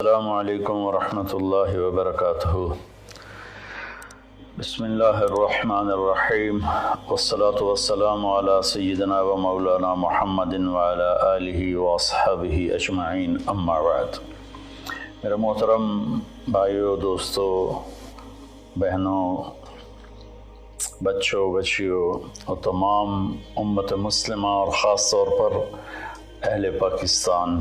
السلام علیکم ورحمۃ اللہ وبرکاتہ۔ بسم اللہ الرحمن الرحیم، والصلاة والسلام علی سیدنا و مولانا محمد وعلی آلہ واصحابہ اجمعین، اما بعد۔ میرے محترم بھائیوں، دوستوں، بہنوں، بچوں، بچیوں اور تمام امت مسلمہ اور خاص طور پر اہل پاکستان،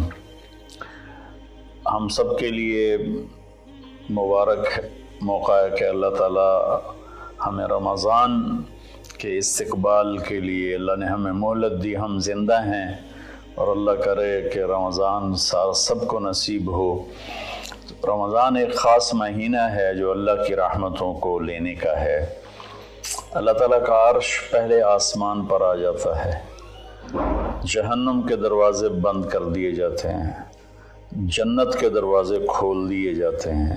ہم سب کے لیے مبارک موقع ہے کہ اللہ تعالیٰ ہمیں رمضان کے استقبال کے لیے اللہ نے ہمیں مہلت دی، ہم زندہ ہیں، اور اللہ کرے کہ رمضان سب کو نصیب ہو۔ رمضان ایک خاص مہینہ ہے جو اللہ کی رحمتوں کو لینے کا ہے۔ اللہ تعالیٰ کا عرش پہلے آسمان پر آ جاتا ہے، جہنم کے دروازے بند کر دیے جاتے ہیں، جنت کے دروازے کھول دیے جاتے ہیں۔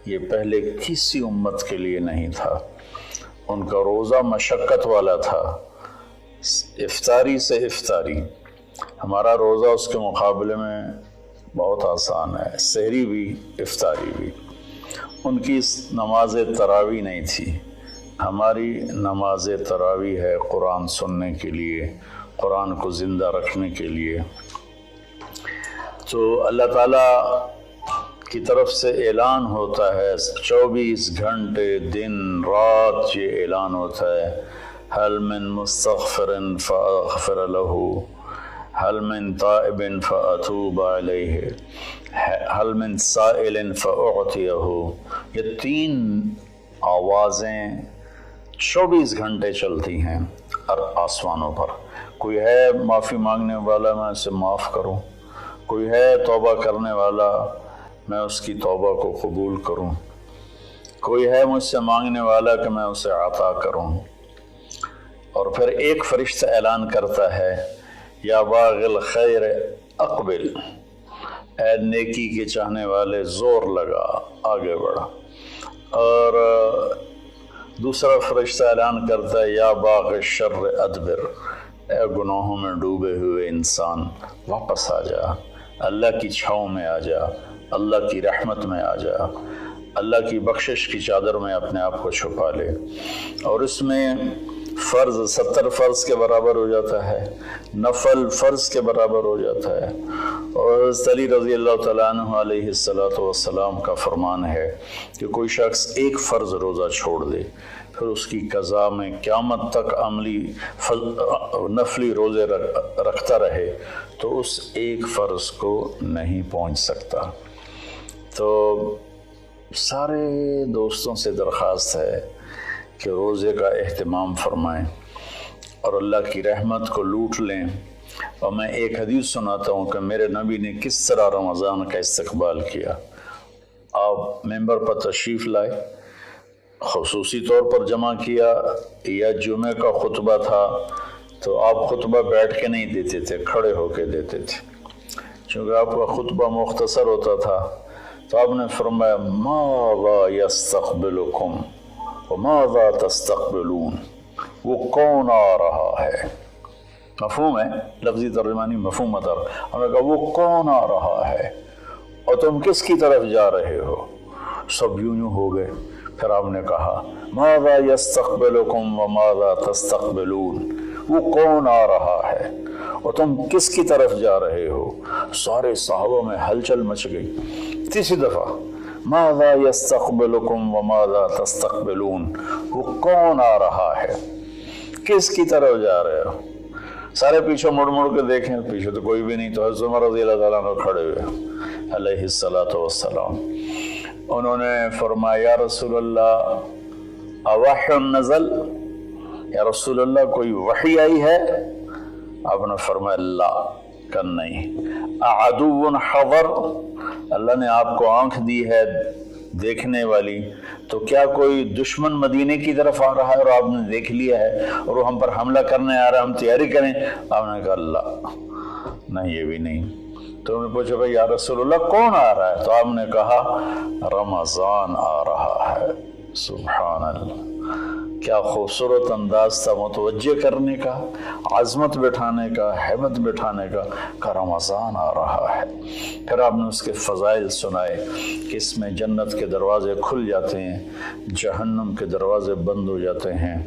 یہ پہلے کسی امت کے لیے نہیں تھا۔ ان کا روزہ مشقت والا تھا، افطاری سے افطاری۔ ہمارا روزہ اس کے مقابلے میں بہت آسان ہے، سحری بھی افطاری بھی۔ ان کی نماز تراویح نہیں تھی، ہماری نماز تراویح ہے قرآن سننے کے لیے، قرآن کو زندہ رکھنے کے لیے۔ تو اللہ تعالیٰ کی طرف سے اعلان ہوتا ہے، 24 گھنٹے دن رات یہ اعلان ہوتا ہے، هل من مستغفر فاغفر له، هل من تائب فاتوب علیہ، هل من سائل فاعطیہ۔ یہ تین آوازیں 24 گھنٹے چلتی ہیں آسمانوں پر۔ کوئی ہے معافی مانگنے والا، میں اسے معاف کروں، کوئی ہے توبہ کرنے والا، میں اس کی توبہ کو قبول کروں، کوئی ہے مجھ سے مانگنے والا کہ میں اسے عطا کروں۔ اور پھر ایک فرشتہ اعلان کرتا ہے، یا باغ الخیر اقبل، اے نیکی کے چاہنے والے زور لگا، آگے بڑھا۔ اور دوسرا فرشتہ اعلان کرتا ہے، یا باغ الشر ادبر، اے گناہوں میں ڈوبے ہوئے انسان واپس آ جا، اللہ کی چھاؤں میں آ جا، اللہ کی رحمت میں آ جا، اللہ کی بخشش کی چادر میں اپنے آپ کو چھپا لے۔ اور اس میں فرض 70 فرض کے برابر ہو جاتا ہے، نفل فرض کے برابر ہو جاتا ہے۔ اور حضرت علی رضی اللہ تعالیٰ عنہ علیہ السلام کا فرمان ہے کہ کوئی شخص ایک فرض روزہ چھوڑ دے، پھر اس کی قضا میں قیامت تک عملی نفلی روزے رکھتا رہے تو اس ایک فرض کو نہیں پہنچ سکتا۔ تو سارے دوستوں سے درخواست ہے کہ روزے کا اہتمام فرمائیں اور اللہ کی رحمت کو لوٹ لیں۔ اور میں ایک حدیث سناتا ہوں کہ میرے نبی نے کس طرح رمضان کا استقبال کیا۔ آپ ممبر پر تشریف لائے، خصوصی طور پر جمع کیا، یا جمعہ کا خطبہ تھا تو آپ خطبہ بیٹھ کے نہیں دیتے تھے، کھڑے ہو کے دیتے تھے، چونکہ آپ کا خطبہ مختصر ہوتا تھا۔ تو آپ نے فرمایا، ماذا یستقبلکم وماذا تستقبلون، وہ کون آ رہا ہے؟ مفہوم ہے، لفظی ترجمانی مفہوم تر۔ ہم نے کہا وہ کون آ رہا ہے اور تم کس کی طرف جا رہے ہو؟ سب یوں ہو گئے۔ پھر آپ نے کہا، ماذا یستقبلکم وماذا تستقبلون، وہ کون آ رہا ہے اور تم کس کی طرف جا رہے ہو؟ سارے صحابہ میں ہلچل مچ گئی۔ تیسری دفعہ، ماذا یستقبلکم وماذا تستقبلون، وہ کون آ رہا ہے، کس کی طرف جا رہے ہو؟ سارے پیچھے مڑ مڑ کے دیکھیں، پیچھے تو کوئی بھی نہیں۔ تو حضرت عمر رضی اللہ تعالیٰ عنہ کھڑے ہوئے علیہ السلام، انہوں نے فرمایا، یا رسول اللہ اوحی نزل، یا رسول اللہ کوئی وحی آئی ہے؟ آپ نے فرمایا، لا، کہ نہیں۔ اعدو حضر، اللہ نے آپ کو آنکھ دی ہے دیکھنے والی، تو کیا کوئی دشمن مدینے کی طرف آ رہا ہے اور آپ نے دیکھ لیا ہے اور وہ ہم پر حملہ کرنے آ رہا ہے، ہم تیاری کریں؟ آپ نے کہا، لا، نہیں، یہ بھی نہیں۔ تو انہوں نے پوچھا، بھائی یا رسول اللہ کون آ رہا ہے؟ تو آپ نے کہا، رمضان آ رہا ہے۔ سبحان اللہ، क्या खूबसूरत अंदाज था मुतवज्जे करने का, आज़मत बिठाने का, हैबत बिठाने का रमज़ान आ रहा है। फिर आपने उसके फ़ज़ाइल सुनाए कि इसमें जन्नत के दरवाज़े खुल जाते हैं, जहन्नम के दरवाज़े बंद हो जाते हैं,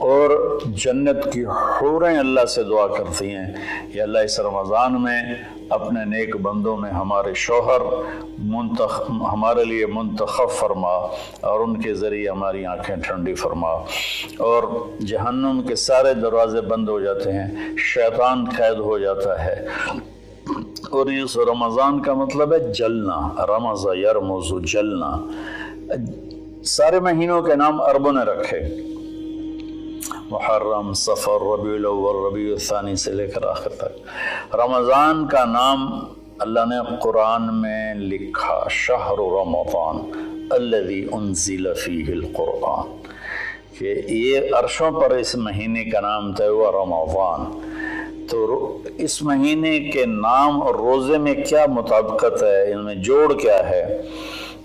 और जन्नत की हूरें अल्लाह से दुआ करती हैं या अल्लाह इस रमज़ान में अपने नेक बंदों में हमारे शौहर हमारे लिए मुंतखब फरमा और उनके ज़रिए हमारी आंखें ठंडी फरमा। और जहन्नुम के सारे दरवाजे बंद हो जाते हैं, शैतान कैद हो जाता है। और इस रमज़ान का मतलब है जलना, रमज़ा यरमुज़ु, जलना। सारे महीनों के नाम अरबों ने रखे, मुहर्रम, सफ़र, रबीउल अव्वल, रबीउल सानी से लेकर आखिर तक। रमज़ान का नाम अल्लाह ने कुरान में लिखा, शहरु रमज़ान अल्लज़ी उन्ज़िल फ़ीहिल कुरआन, कि ये अर्शों पर इस महीने का नाम तय हुआ रमज़ान। तो इस महीने के नाम और रोज़े में क्या मुताबिकत है, इनमें जोड़ क्या है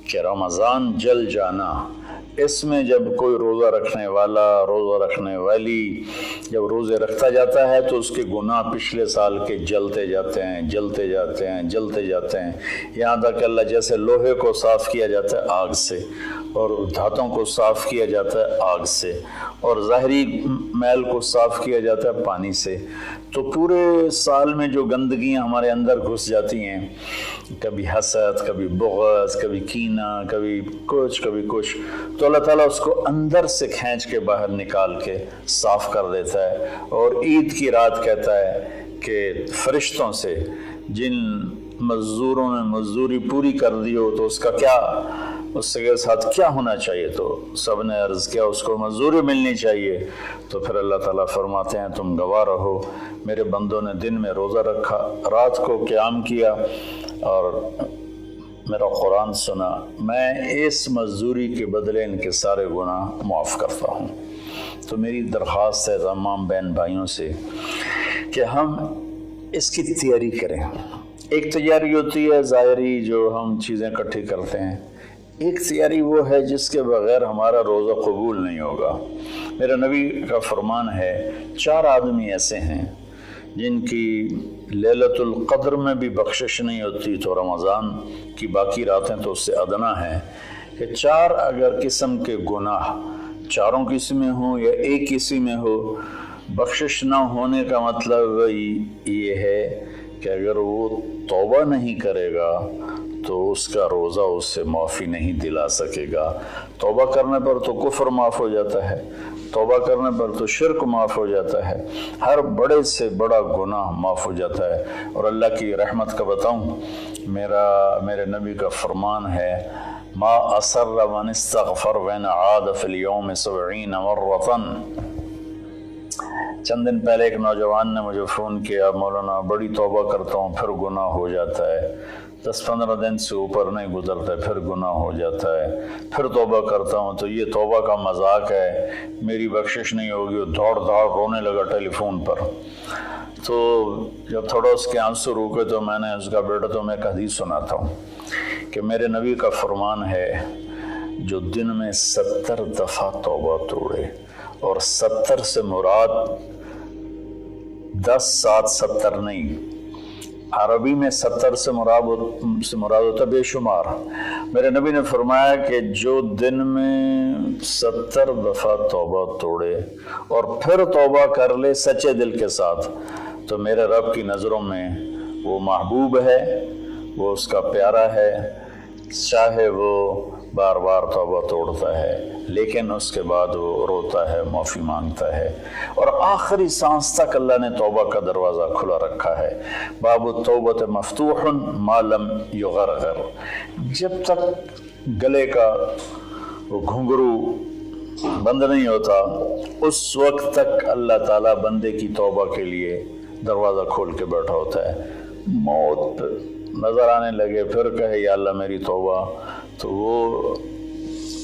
कि रमज़ान जल जाना। इसमें जब कोई रोज़ा रखने वाला, रोज़ा रखने वाली जब रोज़े रखता जाता है तो उसके गुनाह पिछले साल के जलते जाते हैं, जलते जाते हैं, जलते जाते हैं, यहाँ तक अल्लाह जैसे लोहे को साफ़ किया जाता है आग से, और धातों को साफ़ किया जाता है आग से, और ज़ाहरी मैल को साफ़ किया जाता है पानी से। तो पूरे साल में जो गंदगियाँ हमारे अंदर घुस जाती हैं, कभी हसद, कभी बुग़्ज़, कभी कीना, कभी कुछ, तो अल्लाह ताला उसको अंदर से खींच के बाहर निकाल के साफ़ कर देता है। और ईद की रात कहता है कि फरिश्तों से जिन मज़दूरों ने मज़दूरी पूरी कर दी हो तो उसका क्या, उसके साथ क्या होना चाहिए, तो सब ने अर्ज़ किया उसको मज़दूरी मिलनी चाहिए। तो फिर अल्लाह ताला फरमाते हैं तुम गवाह रहो, मेरे बंदों ने दिन में रोज़ा रखा, रात को क़याम किया और मेरा कुरान सुना, मैं इस मज़दूरी के बदले इनके सारे गुनाह माफ़ करता हूँ। तो मेरी दरख्वास्त है तमाम बहन भाइयों से कि हम इसकी तैयारी करें। एक तैयारी होती है ज़ाहिरी, जो हम चीज़ें इकट्ठी करते हैं, एक तैयारी वो है जिसके बग़ैर हमारा रोज़ा कबूल नहीं होगा। मेरा नबी का फरमान है, 4 आदमी ऐसे हैं जिनकी लैलतुल क़द्र में भी बख्शिश नहीं होती, तो रमज़ान की बाकी रातें तो उससे अदना हैं, कि 4 अगर किस्म के गुनाह चारों किस्म में हो या एक किस्म में हो, बख्शिश ना होने का मतलब ये है कि अगर वो तौबा नहीं करेगा तो उसका रोज़ा उससे माफ़ी नहीं दिला सकेगा। तौबा करने पर तो कुफ्र माफ़ हो जाता है, तौबा करने पर तो शिर्क माफ़ हो जाता है, हर बड़े से बड़ा गुनाह माफ़ हो जाता है। और अल्लाह की रहमत का बताऊँ, मेरे नबी का फरमान है, मा असर्र मन इस्तग़फ़र वन आद फ़िल यौम 70 मर्रतन। चंद दिन पहले एक नौजवान ने मुझे फ़ोन किया, मौलाना बड़ी तौबा करता हूँ फिर गुनाह हो जाता है, 10-15 दिन से ऊपर नहीं गुजरता है फिर गुनाह हो जाता है, फिर तौबा करता हूँ तो ये तौबा का मजाक है, मेरी बख्शिश नहीं होगी। वो दौड़ रोने लगा टेलीफोन पर। तो जब थोड़ा उसके आंसू रुके तो मैंने उसका, बेटा तो मैं एक हदीस सुनाता हूँ कि मेरे नबी का फरमान है, जो दिन में 70 दफ़ा तौबा तोड़े, और 70 से मुराद 10, 7, 70 नहीं, अरबी में 70 से मुराद होता बेशुमार। मेरे नबी ने फरमाया कि जो दिन में 70 दफ़ा तौबा तोड़े और फिर तौबा कर ले सच्चे दिल के साथ, तो मेरे रब की नज़रों में वो महबूब है, वो उसका प्यारा है, चाहे वो बार बार तौबा तोड़ता है लेकिन उसके बाद वो रोता है, माफ़ी मांगता है, और आखिरी सांस तक अल्लाह ने तौबा का दरवाज़ा खुला रखा है। बाबु तौबत मफ्तूहन मा लम युगरगर, जब तक गले का वो घुंघरू बंद नहीं होता उस वक्त तक अल्लाह ताला बंदे की तौबा के लिए दरवाज़ा खोल के बैठा होता है। मौत नज़र आने लगे फिर कहे या अल्लाह मेरी तौबा, तो वो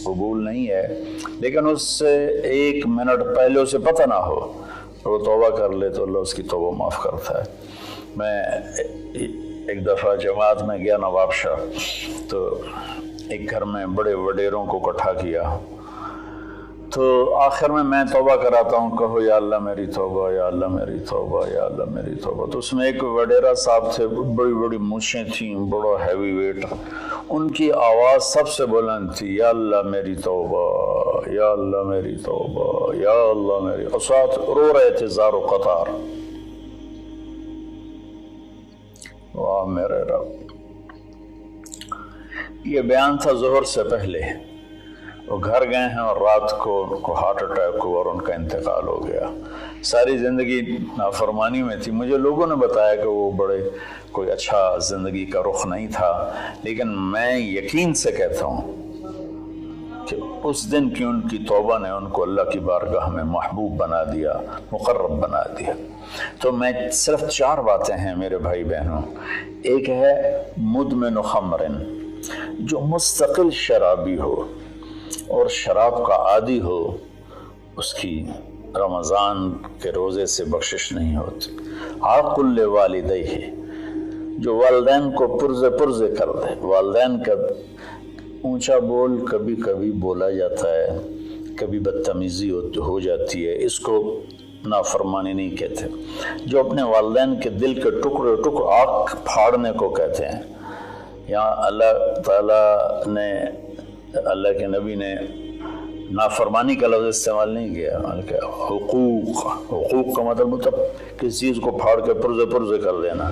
कबूल नहीं है, लेकिन उससे 1 मिनट पहले उसे पता ना हो वो तौबा कर ले तो अल्लाह उसकी तौबा माफ़ करता है। मैं एक दफ़ा जमात में गया नवाबशाह, तो एक घर में बड़े वडेरों को इकट्ठा किया, تو آخر میں توبہ کراتا ہوں، کہو یا اللہ میری توبہ، یا اللہ میری توبہ، یا اللہ میری توبہ۔ تو اس میں ایک وڈیرا صاحب تھے، بڑی بڑی مونچھیں تھیں، بڑا ہیوی ویٹ، ان کی آواز سب سے بلند تھی، یا اللہ میری توبہ، یا اللہ میری توبہ، یا اللہ میری، اور ساتھ رو رہے تھے زار و قطار۔ واہ میرے رب! یہ بیان تھا ظہر سے پہلے۔ وہ گھر گئے ہیں اور رات کو ہارٹ اٹیک ہوا اور ان کا انتقال ہو گیا۔ ساری زندگی نافرمانی میں تھی۔ مجھے لوگوں نے بتایا کہ وہ بڑے کوئی اچھا زندگی کا رخ نہیں تھا، لیکن میں یقین سے کہتا ہوں کہ اس دن کی ان کی توبہ نے ان کو اللہ کی بارگاہ میں محبوب بنا دیا، مقرب بنا دیا۔ تو میں صرف 4 باتیں ہیں میرے بھائی بہنوں۔ ایک ہے مدمن خمرن، جو مستقل شرابی ہو اور شراب کا عادی ہو، اس کی رمضان کے روزے سے بخشش نہیں ہوتی۔ عاقل لوالدیہ، جو والدین کو پرزے کر دے۔ والدین کا اونچا بول کبھی کبھی بولا جاتا ہے، کبھی بدتمیزی ہو جاتی ہے، اس کو نافرمانی نہیں کہتے۔ جو اپنے والدین کے دل کے ٹکڑے آنکھ پھاڑنے کو کہتے ہیں۔ یہاں اللہ تعالیٰ نے، اللہ کے نبی نے نافرمانی کا لفظ استعمال نہیں کیا، بلکہ حقوق کا مطلب کسی چیز کو پھاڑ کے پرزے کر دینا۔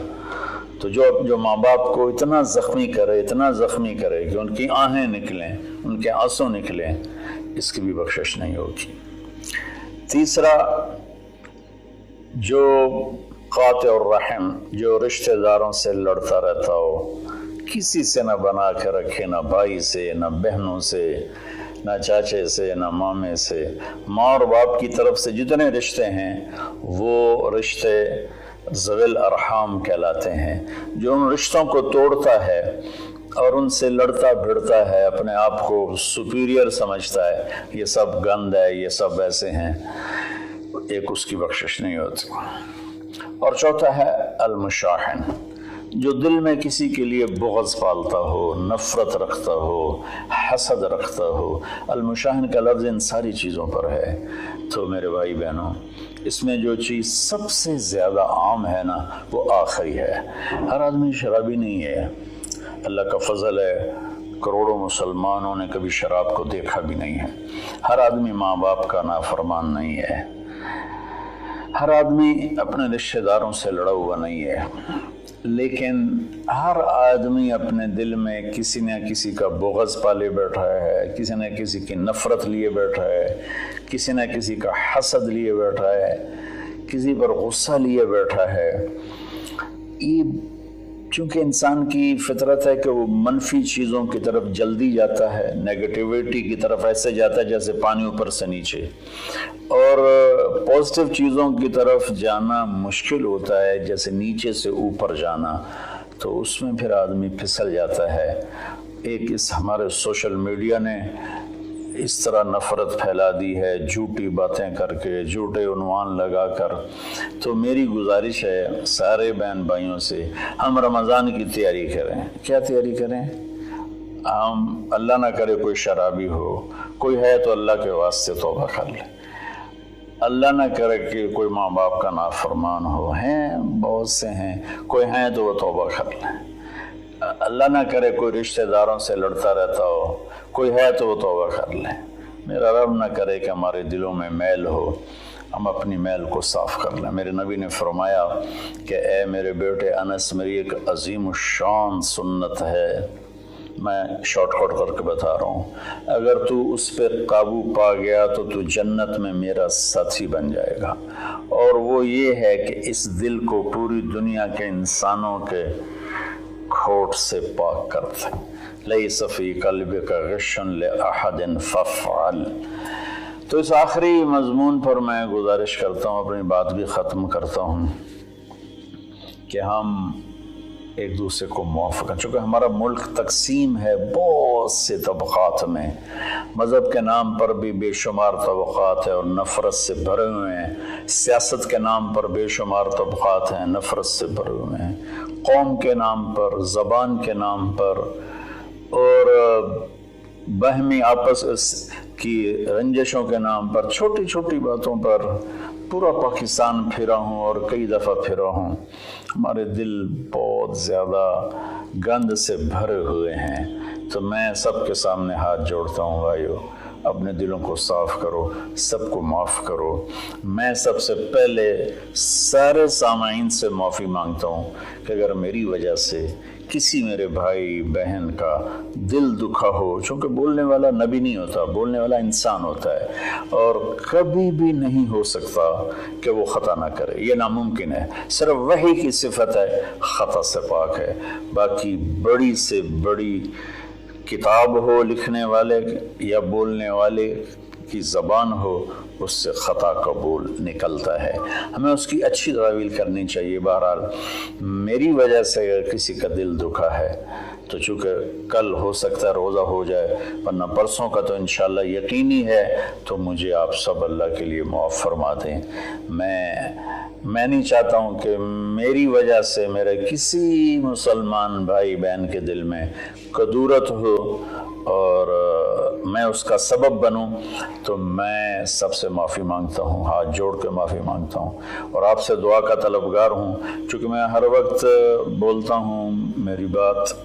تو جو ماں باپ کو اتنا زخمی کرے کہ ان کی آہیں نکلیں، ان کے آنسو نکلیں، اس کی بھی بخشش نہیں ہوگی۔ تیسرا، جو قاطع الرحم، جو رشتہ داروں سے لڑتا رہتا ہو، کسی سے نہ بنا کے رکھے، نہ بھائی سے، نہ بہنوں سے، نہ چاچے سے، نہ مامے سے۔ ماں اور باپ کی طرف سے جتنے رشتے ہیں وہ رشتے ذوی الارحام کہلاتے ہیں۔ جو ان رشتوں کو توڑتا ہے اور ان سے لڑتا بھڑتا ہے، اپنے آپ کو سپیریئر سمجھتا ہے، یہ سب گند ہے، یہ سب ایسے ہیں، ایک اس کی بخشش نہیں ہوتی۔ اور چوتھا ہے المشاحن، جو دل میں کسی کے لیے بغض پالتا ہو، نفرت رکھتا ہو، حسد رکھتا ہو۔ المشاحن کا لفظ ان ساری چیزوں پر ہے۔ تو میرے بھائی بہنوں، اس میں جو چیز سب سے زیادہ عام ہے نا، وہ آخری ہے۔ ہر آدمی شرابی نہیں ہے، اللہ کا فضل ہے، کروڑوں مسلمانوں نے کبھی شراب کو دیکھا بھی نہیں ہے۔ ہر آدمی ماں باپ کا نافرمان نہیں ہے، ہر آدمی اپنے رشتہ داروں سے لڑا ہوا نہیں ہے، لیکن ہر آدمی اپنے دل میں کسی نہ کسی کا بغض پالے بیٹھا ہے، کسی نہ کسی کی نفرت لیے بیٹھا ہے، کسی نہ کسی کا حسد لیے بیٹھا ہے، کسی پر غصہ لیے بیٹھا ہے۔ یہ چونکہ انسان کی فطرت ہے کہ وہ منفی چیزوں کی طرف جلدی جاتا ہے، نیگیٹیوٹی کی طرف ایسے جاتا ہے جیسے پانی اوپر سے نیچے، اور پازیٹیو چیزوں کی طرف جانا مشکل ہوتا ہے جیسے نیچے سے اوپر جانا۔ تو اس میں پھر آدمی پھسل جاتا ہے۔ ایک اس ہمارے سوشل میڈیا نے اس طرح نفرت پھیلا دی ہے، جھوٹی باتیں کر کے، جھوٹے عنوان لگا کر۔ تو میری گزارش ہے سارے بہن بھائیوں سے، ہم رمضان کی تیاری کریں۔ کیا تیاری کریں؟ ہم اللہ نہ کرے کوئی شرابی ہو، کوئی ہے تو اللہ کے واسطے توبہ کر لے۔ اللہ نہ کرے کہ کوئی ماں باپ کا نافرمان ہو، ہیں بہت سے ہیں، کوئی ہیں تو وہ توبہ کر لیں۔ اللہ نہ کرے کوئی رشتہ داروں سے لڑتا رہتا ہو، کوئی ہے تو وہ توبہ کر لیں۔ میرا رب نہ کرے کہ ہمارے دلوں میں میل ہو، ہم اپنی میل کو صاف کر لیں۔ میرے نبی نے فرمایا کہ اے میرے بیٹے انس، میری ایک عظیم الشان سنت ہے، میں شارٹ کٹ کر کے بتا رہا ہوں، اگر تو اس پہ قابو پا گیا تو تو جنت میں میرا ساتھی بن جائے گا۔ اور وہ یہ ہے کہ اس دل کو پوری دنیا کے انسانوں کے کھوٹ سے پاک کرتے۔ لیس فی قلبک غش لأحد فافعل۔ تو اس آخری مضمون پر میں گزارش کرتا ہوں، اپنی بات بھی ختم کرتا ہوں، کہ ہم ایک دوسرے کو معاف کریں۔ چونکہ ہمارا ملک تقسیم ہے بہت سے طبقات میں، مذہب کے نام پر بھی بے شمار طبقات ہیں اور نفرت سے بھرے ہوئے ہیں، سیاست کے نام پر بے شمار طبقات ہیں، نفرت سے بھرے ہوئے ہیں، قوم کے نام پر، زبان کے نام پر، اور बाहमी आपस की रंजिशों के नाम पर छोटी छोटी बातों पर पूरा पाकिस्तान फिरा हूँ और कई दफ़ा फिरा हूँ। हमारे दिल बहुत ज़्यादा गंद से भरे हुए हैं। तो मैं सबके सामने हाथ जोड़ता हूँ, भाइयों अपने दिलों को साफ़ करो, सबको माफ़ करो। मैं सबसे पहले सारे सामाईन से माफ़ी मांगता हूँ कि अगर मेरी वजह से किसी मेरे भाई बहन का दिल दुखा हो, चूँकि बोलने वाला नबी नहीं होता, बोलने वाला इंसान होता है और कभी भी नहीं हो सकता कि वो ख़ता ना करे, ये नामुमकिन है। सिर्फ वही की सिफत है, ख़ता से पाक है। बाकी बड़ी से बड़ी किताब हो लिखने वाले या बोलने वाले की ज़बान हो, उससे ख़ता कबूल निकलता है। हमें उसकी अच्छी तावील करनी चाहिए। बहरहाल मेरी वजह से अगर किसी का दिल दुखा है तो चूँकि कल हो सकता है रोज़ा हो जाए, वरना परसों का तो इंशाअल्लाह यकीनी है, तो मुझे आप सब अल्लाह के लिए माफ़ फरमा दें। मैं नहीं चाहता हूँ कि मेरी वजह से मेरे किसी मुसलमान भाई बहन के दिल में कदूरत हो और मैं उसका सबब बनूं। तो मैं सबसे माफ़ी मांगता हूँ, हाथ जोड़ के माफ़ी मांगता हूँ और आपसे दुआ का तलबगार हूँ। चूँकि मैं हर वक्त बोलता हूँ, मेरी बात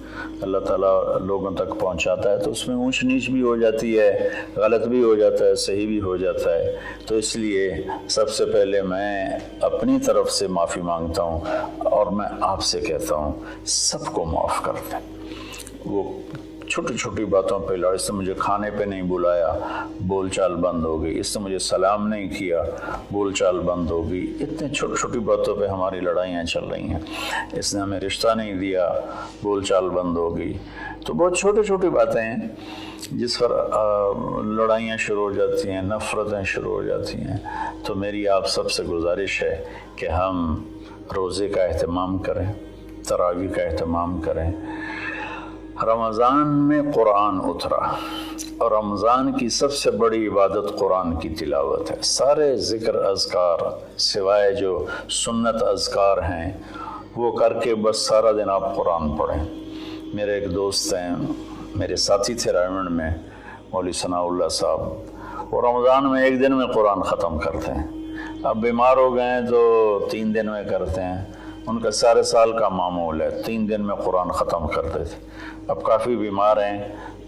अल्लाह ताला लोगों तक पहुँचाता है, तो उसमें ऊंच नीच भी हो जाती है, गलत भी हो जाता है, सही भी हो जाता है। तो इसलिए सबसे पहले मैं अपनी तरफ से माफ़ी मांगता हूँ और मैं आपसे कहता हूँ सबको माफ़ कर दें। वो छोटी छोटी बातों पे लड़, इससे मुझे खाने पे नहीं बुलाया, बोलचाल बंद हो गई, इससे मुझे सलाम नहीं किया, बोलचाल बंद हो गई। इतने छोटी छोटी बातों पे हमारी लड़ाइयाँ चल रही हैं। इसने हमें रिश्ता नहीं दिया, बोलचाल बंद हो गई। तो बहुत छोटी छोटी बातें हैं जिस पर लड़ाइयाँ शुरू हो जाती हैं, नफ़रतें शुरू हो जाती हैं। तो मेरी आप सबसे गुजारिश है कि हम रोज़े का एहतमाम करें, तरावी का एहतमाम करें। रमज़ान में कुरान उतरा और रमज़ान की सबसे बड़ी इबादत कुरान की तिलावत है। सारे ज़िक्र अज़कार सिवाय जो सुन्नत अज़कार हैं वो करके बस सारा दिन आप कुरान पढ़ें। मेरे एक दोस्त हैं, मेरे साथी थे रायमंड में, मौलवी सनाउल्लाह साहब, वो रमज़ान में एक दिन में कुरान ख़त्म करते हैं। अब बीमार हो गए तो 3 दिन में करते हैं। उनका सारे साल का मामूल है, 3 दिन में कुरान ख़त्म करते थे। अब काफ़ी बीमार हैं,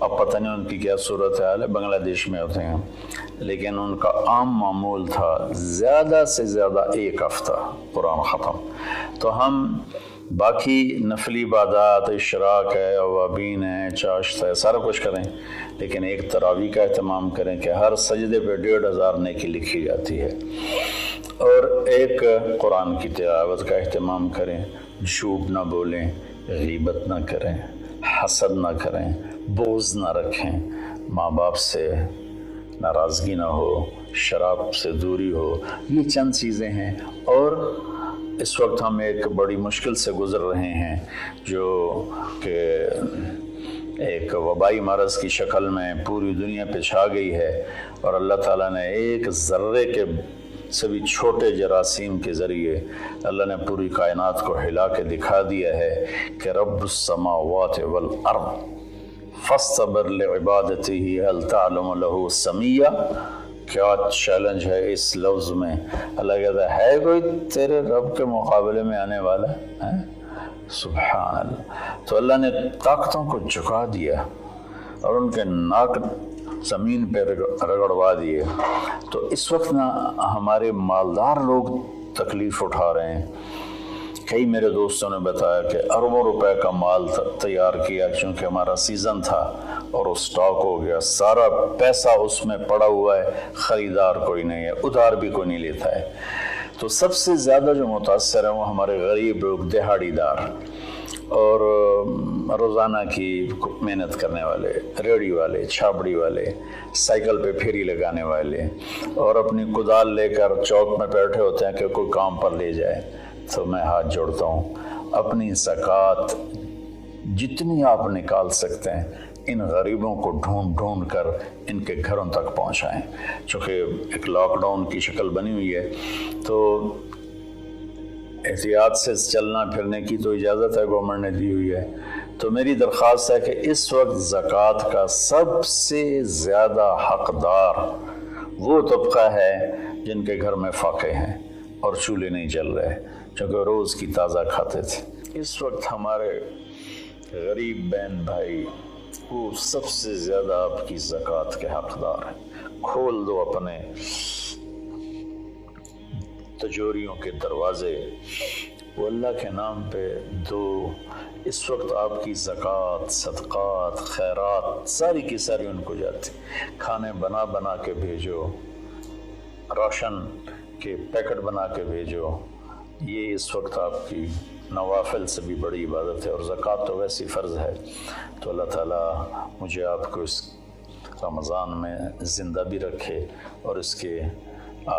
अब पता नहीं उनकी क्या सूरत हाल है, बांग्लादेश में होते हैं, लेकिन उनका आम मामूल था ज़्यादा से ज़्यादा 1 हफ़्ता कुरान ख़त्म। तो हम बाकी नफली इबादत, इशराक है, अवाबीन है, चाश्त है, सारा कुछ करें, लेकिन एक तरावी का एहतमाम करें कि हर सजदे पे 1500 नेकी लिखी जाती है। और एक कुरान की तिलावत का एहतमाम करें, झूठ ना बोलें, गीबत ना करें, हसद ना करें, बोझ ना रखें, माँ बाप से नाराज़गी ना हो, शराब से दूरी हो। ये चंद चीज़ें हैं। और इस वक्त हम एक बड़ी मुश्किल से गुज़र रहे हैं जो कि एक वबाई मरज़ की शक्ल में पूरी दुनिया पे छा गई है। और अल्लाह ताला ने एक ज़र्रे के से भी छोटे जरासीम के ज़रिए अल्लाह ने पूरी कायनात को हिला के दिखा दिया है कि रब्बुस समावाति वल अर्द फस्तबिर लिइबादतिही हल तअलमु लहू समिया। क्या चैलेंज है इस लफ्ज़ में। अल्लाह कहता है कोई तेरे रब के मुकाबले में आने वाला है? सुभान अल्लाह। तो अल्लाह ने ताकतों को झुका दिया और उनके नाक ज़मीन पे रगड़वा दिए। तो इस वक्त ना हमारे मालदार लोग तकलीफ़ उठा रहे हैं। कई मेरे दोस्तों ने बताया कि अरबों रुपए का माल तैयार किया क्योंकि हमारा सीज़न था और वो स्टॉक हो गया, सारा पैसा उसमें पड़ा हुआ है, ख़रीदार कोई नहीं है, उधार भी कोई नहीं लेता है। तो सबसे ज़्यादा जो मुतासर है वो हमारे गरीब लोग, दिहाड़ीदार और रोज़ाना की मेहनत करने वाले, रेड़ी वाले, छाबड़ी वाले, साइकिल पे फेरी लगाने वाले और अपनी कुदाल लेकर चौक में बैठे होते हैं कि कोई काम पर ले जाए। तो मैं हाथ जोड़ता हूँ, अपनी ज़कात जितनी आप निकाल सकते हैं इन गरीबों को ढूंढ ढूंढ कर इनके घरों तक पहुँचाएँ। चूँकि एक लॉकडाउन की शक्ल बनी हुई है तो एहतियात से चलना फिरने की तो इजाज़त है, गवर्नमेंट ने दी हुई है। تو میری درخواست ہے کہ اس وقت زکوٰۃ کا سب سے زیادہ حقدار وہ طبقہ ہے جن کے گھر میں فاقے ہیں اور چولہے نہیں جل رہے، چونکہ روز کی تازہ کھاتے تھے۔ اس وقت ہمارے غریب بہن بھائی وہ سب سے زیادہ آپ کی زکوٰۃ کے حقدار ہیں۔ کھول دو اپنے تجوریوں کے دروازے، وہ اللہ کے نام پہ دو۔ اس وقت آپ کی زکوٰۃ، صدقات، خیرات ساری کی ساری ان کو جاتی، کھانے بنا بنا کے بھیجو، راشن کے پیکٹ بنا کے بھیجو۔ یہ اس وقت آپ کی نوافل سے بھی بڑی عبادت ہے، اور زکوٰۃ تو ویسی فرض ہے۔ تو اللہ تعالیٰ مجھے آپ کو اس رمضان میں زندہ بھی رکھے اور اس کے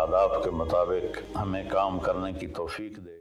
آداب کے مطابق ہمیں کام کرنے کی توفیق دے۔